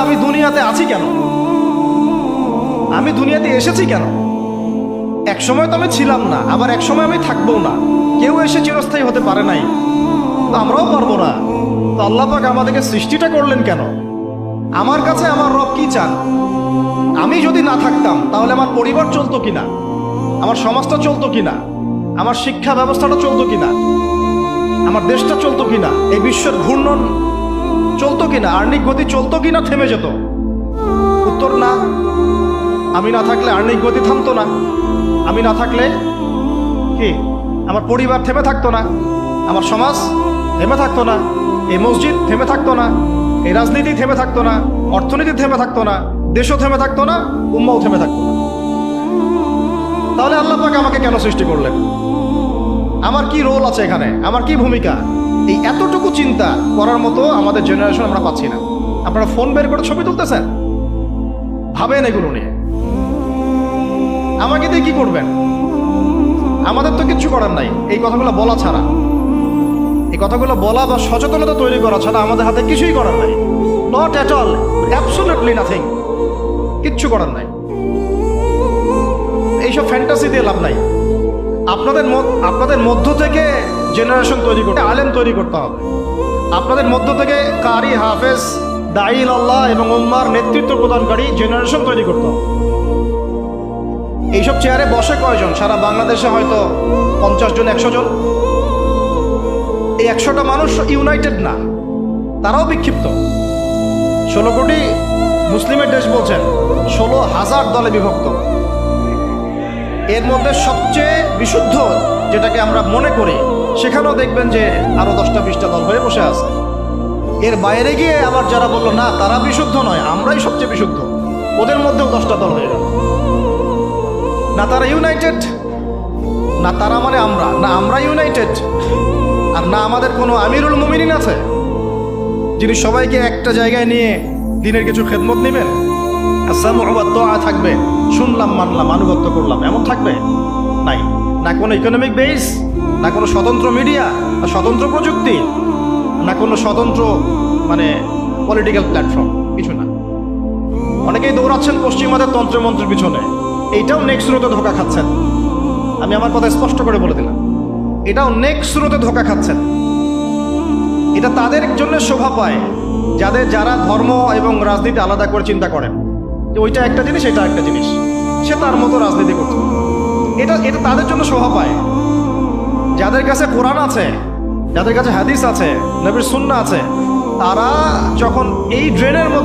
আমি দুনিয়াতে আছি কেন, আমি দুনিয়াতে এসেছি কেন? এক সময় তো আমি ছিলাম না, আবার এক সময় আমি থাকবো না। কেউ এসে চিরস্থায়ী হতে পারে নাই, তো আমরাও পারবো না। তো আল্লাহ পাক আমাদেরকে সৃষ্টিটা করলেন কেন? আমার কাছে আমার রব কি চান? আমি যদি না থাকতাম তাহলে আমার পরিবার চলতো কিনা, আমার সমাজটা চলতো কিনা, আমার শিক্ষা ব্যবস্থাটা চলতো কিনা, আমার দেশটা চলতো কিনা, এই বিশ্বের ঘূর্ণন চলতো কিনা, আর্নিক গতি চলতো কিনা, থেমে যেত? উত্তর না। আমি না থাকলে আর্নিক গতি থামতো না, আমি না থাকলে কি আমার পরিবার থেমে থাকতো না, আমার সমাজ থেমে থাকতো না, এই মসজিদ থেমে থাকতো না, এই রাজনীতি থেমে থাকতো না, অর্থনীতি থেমে থাকতো না, দেশও থেমে থাকতো না, উম্মাও থেমে থাকতো না। তাহলে আল্লাহ পাক আমাকে কেন সৃষ্টি করলেন? আমার কি রোল আছে এখানে, আমার কি ভূমিকা? এই এতটুকু চিন্তা করার মতো আমাদের জেনারেশন আমরা পাচ্ছি না। আপনারা ফোন বের করে ছবি তুলতেছেন, ভাবেন এগুলো নিয়ে। আমাকে দিয়ে কি করবেন? আমাদের তো কিচ্ছু করার নাই এই কথাগুলো বলা ছাড়া, এই কথাগুলো বলা বা সচেতনতা তৈরি করা ছাড়া আমাদের হাতে কিছুই করার নাই। Not at all, absolutely nothing, কিচ্ছু করার নাই। এইসব ফ্যান্টাসি দিয়ে লাভ নাই। আপনাদের মধ্য থেকে জেনারেশন তৈরি করতে, আলেম তৈরি করতে হবে। আপনাদের মধ্য থেকে কারি, হাফেজ, দাঈল আল্লাহ এবং উম্মার নেতৃত্ব প্রদানকারী জেনারেশন তৈরি করতে হবে। এইসব চেয়ারে বসে কয়জন? সারা বাংলাদেশে হয়তো 50 জন, 100 জন। এই 100টা মানুষ ইউনাইটেড না, তারাও বিক্ষিপ্ত। 16 কোটি মুসলিমের দেশ বলছেন, 16,000 দলে বিভক্ত। এর মধ্যে সবচেয়ে বিশুদ্ধ যেটাকে আমরা মনে করি, সেখানেও দেখবেন যে আরো 10টা 20টা দল হয়ে বসে আছে। এর বাইরে গিয়ে আবার যারা বললো না তারা বিশুদ্ধ নয়, আমরাই সবচেয়ে বিশুদ্ধ, ওদের মধ্যেও 10টা দল হয়ে গেল। না তারা ইউনাইটেড, না তারা মানে আমরা, না আমরা ইউনাইটেড, আর না আমাদের কোনো আমিরুল মুমিনিন আছে যিনি সবাইকে একটা জায়গায় নিয়ে দিনের কিছু খেদমত নেবেন। থাকবে, শুনলাম, মানলাম, আনুগত্য করলাম, এমন থাকবে? নাই। না কোনো ইকোনমিক বেস, না কোনো স্বতন্ত্র মিডিয়া, না স্বতন্ত্র প্রযুক্তি, না কোনো স্বতন্ত্র মানে পলিটিক্যাল প্ল্যাটফর্ম, কিছু না। অনেকেই দৌড়াচ্ছেন পশ্চিমাদের তন্ত্রমন্ত্রের পিছনে, এইটাও নেক্সট স্রোতে ধোকা খাচ্ছেন। আমি আমার কথা স্পষ্ট করে বলে দিলাম, এটাও নেক্সট স্রোতে ধোকা খাচ্ছেন। এটা তাদের জন্য শোভা পায় যারা ধর্ম এবং রাজনীতি আলাদা করে চিন্তা করেন, যে ওইটা একটা জিনিস, এটা একটা জিনিস, সে তার মতো রাজনীতি করছে। এটা তাদের জন্য শোভা পায়। যাদের কাছে কোরআন আছে, যাদের কাছে হাদিস আছে, নবীর সুন্নাহ আছে, তারা যখন এই ড্রেনের মধ্যে